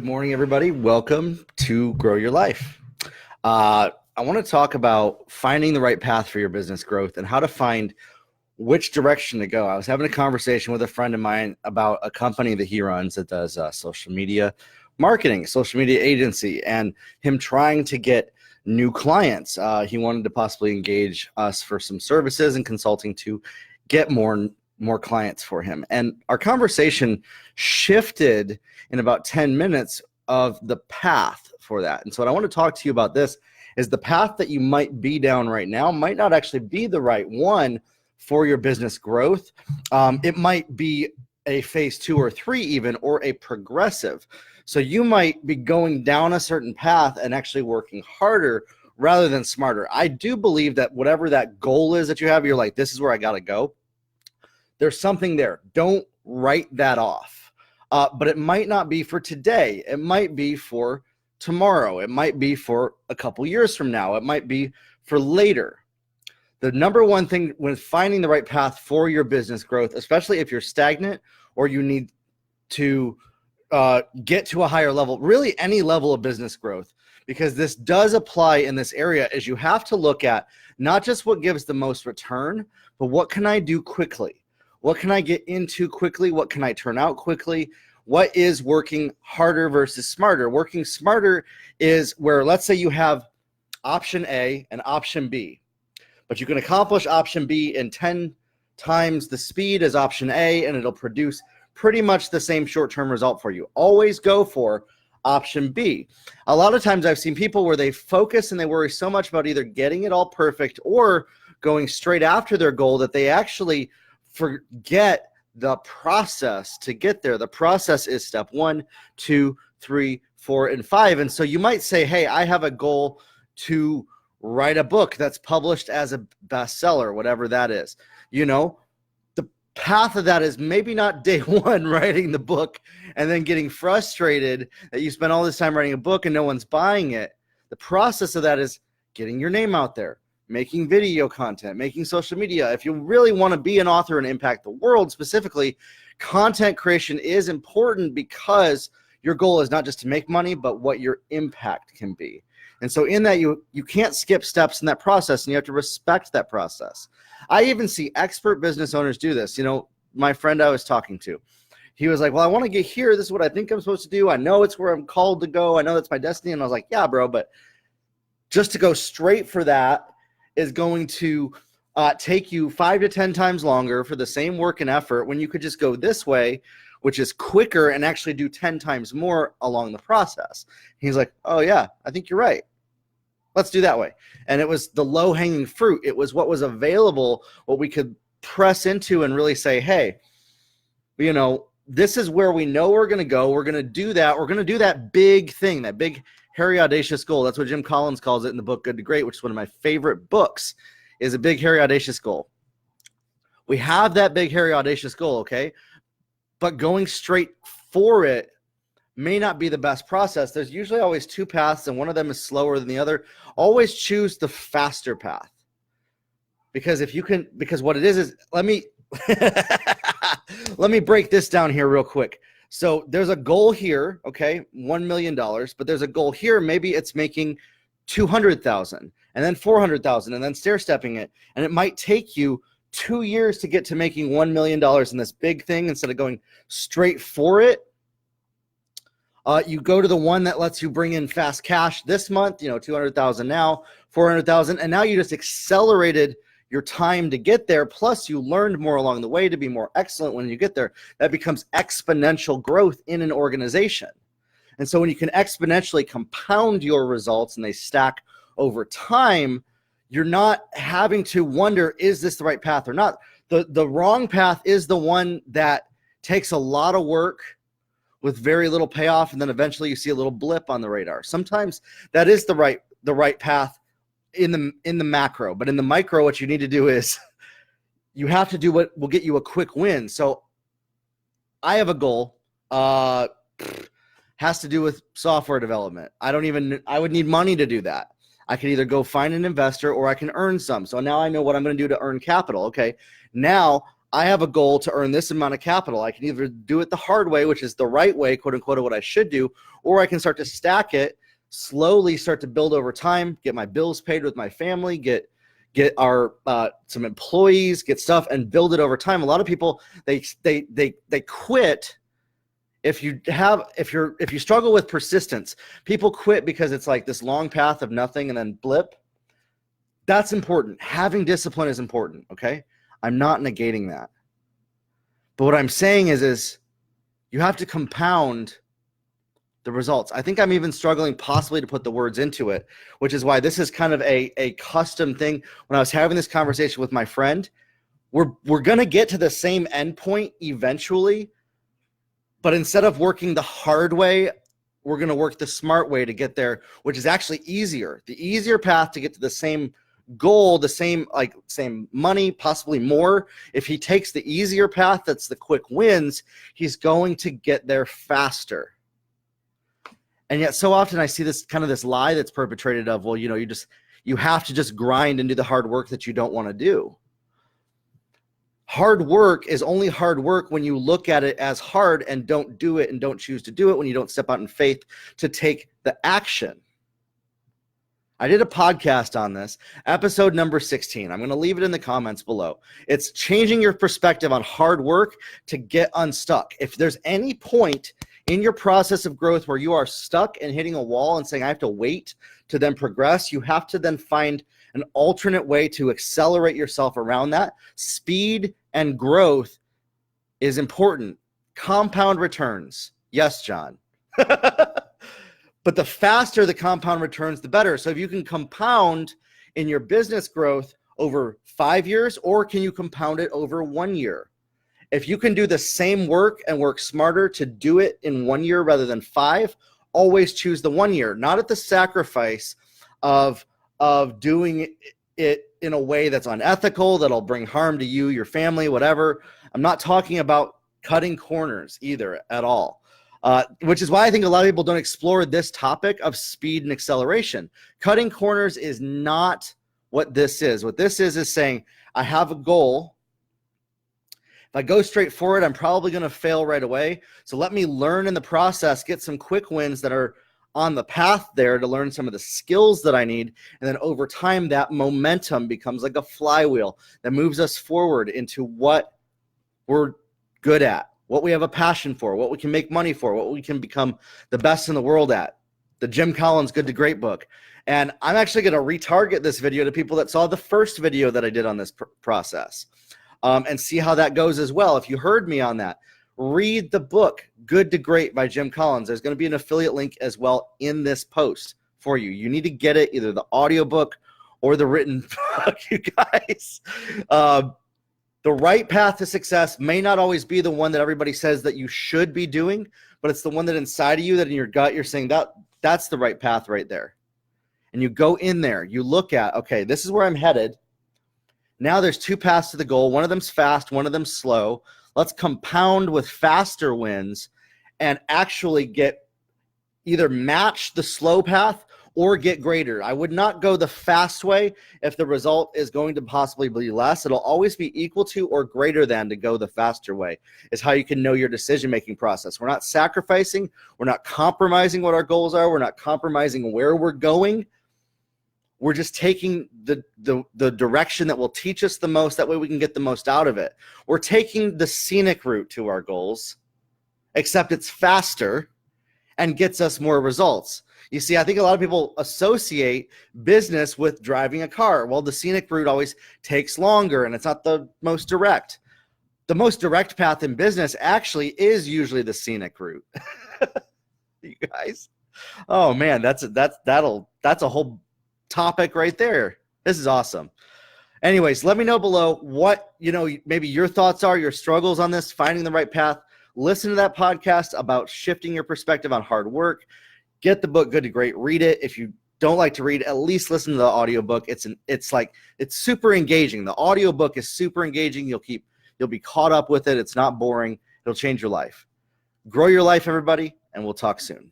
morning, everybody. Welcome to Grow Your Life. I want to talk about finding the right path for your business growth and how to find which direction to go. I was having a conversation with a friend of mine about a company that he runs that does social media marketing, social media agency, and him trying to get new clients. He wanted to possibly engage us for some services and consulting to get more clients for him. And our conversation shifted in about 10 minutes of the path for that. And so what I want to talk to you about this is the path that you might be down right now might not actually be the right one for your business growth. It might be a phase 2 or 3 even, or a progressive. So you might be going down a certain path and actually working harder rather than smarter. I do believe that whatever that goal is that you have, you're like, this is where I got to go. There's something there. Don't write that off. But it might not be for today. It might be for tomorrow. It might be for a couple years from now. It might be for later. The number one thing when finding the right path for your business growth, especially if you're stagnant or you need to get to a higher level, really any level of business growth, because this does apply in this area, is you have to look at not just what gives the most return, but what can I do quickly? What can I get into quickly? What can I turn out quickly? What is working harder versus smarter? Working smarter is where, let's say you have option A and option B, but you can accomplish option B in 10 times the speed as option A, and it'll produce pretty much the same short-term result for you. Always go for option B. A lot of times I've seen people where they focus and they worry so much about either getting it all perfect or going straight after their goal that they actually forget the process to get there. The process is step 1, 2, 3, 4, and 5. And so you might say, hey, I have a goal to write a book that's published as a bestseller, whatever that is. You know, the path of that is maybe not day 1 writing the book and then getting frustrated that you spent all this time writing a book and no one's buying it. The process of that is getting your name out there, making video content, making social media. If you really want to be an author and impact the world specifically, content creation is important because your goal is not just to make money, but what your impact can be. And so in that, you can't skip steps in that process, and you have to respect that process. I even see expert business owners do this. You know, my friend I was talking to, he was like, well, I want to get here. This is what I think I'm supposed to do. I know it's where I'm called to go. I know that's my destiny. And I was like, yeah, bro, but just to go straight for that is going to take you 5 to 10 times longer for the same work and effort when you could just go this way, which is quicker, and actually do 10 times more along the process. He's like, oh yeah, I think you're right. Let's do that way. And it was the low-hanging fruit. It was what was available, what we could press into and really say, hey, you know, this is where we know we're going to go. We're going to do that. We're going to do that big thing, that big, hairy, audacious goal. That's what Jim Collins calls it in the book Good to Great, which is one of my favorite books, is a big, hairy, audacious goal. We have that big, hairy, audacious goal, okay? But going straight for it may not be the best process. There's usually always 2 paths, and one of them is slower than the other. Always choose the faster path. Because if you can, because what it is let me let me break this down here real quick. So there's a goal here, okay, $1 million, but there's a goal here. Maybe it's making 200,000 and then 400,000 and then stair stepping it. And it might take you 2 years to get to making $1 million in this big thing instead of going straight for it. You go to the one that lets you bring in fast cash this month, you know, 200,000 now, 400,000. And now you just accelerated your time to get there, plus you learned more along the way to be more excellent when you get there. That becomes exponential growth in an organization. And so when you can exponentially compound your results and they stack over time, you're not having to wonder, is this the right path or not? The wrong path is the one that takes a lot of work with very little payoff, and then eventually you see a little blip on the radar. Sometimes that is the right path in the macro, but in the micro, what you need to do is you have to do what will get you a quick win. So I have a goal, has to do with software development. I would need money to do that. I can either go find an investor or I can earn some. So now I know what I'm going to do to earn capital. Okay. Now I have a goal to earn this amount of capital. I can either do it the hard way, which is the right way, quote unquote, what I should do, or I can start to stack it, slowly start to build over time, get my bills paid with my family, get our some employees, get stuff, and build it over time. A lot of people, they quit. If you struggle with persistence, people quit because it's like this long path of nothing and then blip. That's important. Having discipline is important, okay? I'm not negating that. But what I'm saying is you have to compound the results. I think I'm even struggling possibly to put the words into it, which is why this is kind of a custom thing. When I was having this conversation with my friend, we're going to get to the same endpoint eventually, but instead of working the hard way, we're going to work the smart way to get there, which is actually easier. The easier path to get to the same goal, the same money, possibly more. If he takes the easier path, that's the quick wins, he's going to get there faster. And yet so often I see this lie that's perpetrated of, well, you have to just grind and do the hard work that you don't want to do. Hard work is only hard work when you look at it as hard and don't do it and don't choose to do it, when you don't step out in faith to take the action. I did a podcast on this, episode number 16. I'm going to leave it in the comments below. It's changing your perspective on hard work to get unstuck. If there's any point in your process of growth where you are stuck and hitting a wall and saying, I have to wait to then progress, you have to then find an alternate way to accelerate yourself around that. Speed and growth is important. Compound returns. Yes, John. But the faster the compound returns, the better. So if you can compound in your business growth over 5 years, or can you compound it over 1 year? If you can do the same work and work smarter to do it in 1 year rather than 5, always choose the 1 year, not at the sacrifice of doing it in a way that's unethical, that'll bring harm to you, your family, whatever. I'm not talking about cutting corners either at all. Which is why I think a lot of people don't explore this topic of speed and acceleration. Cutting corners is not what this is. What this is saying, I have a goal. If I go straight forward, I'm probably going to fail right away. So let me learn in the process, get some quick wins that are on the path there to learn some of the skills that I need. And then over time, that momentum becomes like a flywheel that moves us forward into what we're good at, what we have a passion for, what we can make money for, what we can become the best in the world at. The Jim Collins Good to Great book. And I'm actually going to retarget this video to people that saw the first video that I did on this process and see how that goes as well. If you heard me on that, read the book Good to Great by Jim Collins. There's going to be an affiliate link as well in this post for you. You need to get it, either the audiobook or the written book, you guys. The right path to success may not always be the one that everybody says that you should be doing, but it's the one that inside of you, that in your gut, you're saying that's the right path right there. And you go in there, you look at, okay, this is where I'm headed. Now there's 2 paths to the goal. One of them's fast, one of them's slow. Let's compound with faster wins and actually either match the slow path or get greater. I would not go the fast way if the result is going to possibly be less. It'll always be equal to or greater than to go the faster way, is how you can know your decision-making process. We're not sacrificing. We're not compromising what our goals are. We're not compromising where we're going. We're just taking the direction that will teach us the most. That way we can get the most out of it. We're taking the scenic route to our goals, except it's faster and gets us more results. You see, I think a lot of people associate business with driving a car. Well, the scenic route always takes longer and it's not the most direct. The most direct path in business actually is usually the scenic route. You guys. Oh man, that's a whole topic right there. This is awesome. Anyways, let me know below what, maybe your thoughts are, your struggles on this, finding the right path. Listen to that podcast about shifting your perspective on hard work. Get the book Good to Great. Read it. If you don't like to read, at least listen to the audiobook. It's super engaging. The audiobook is super engaging. You'll be caught up with it. It's not boring. It'll change your life. Grow your life, everybody, and we'll talk soon.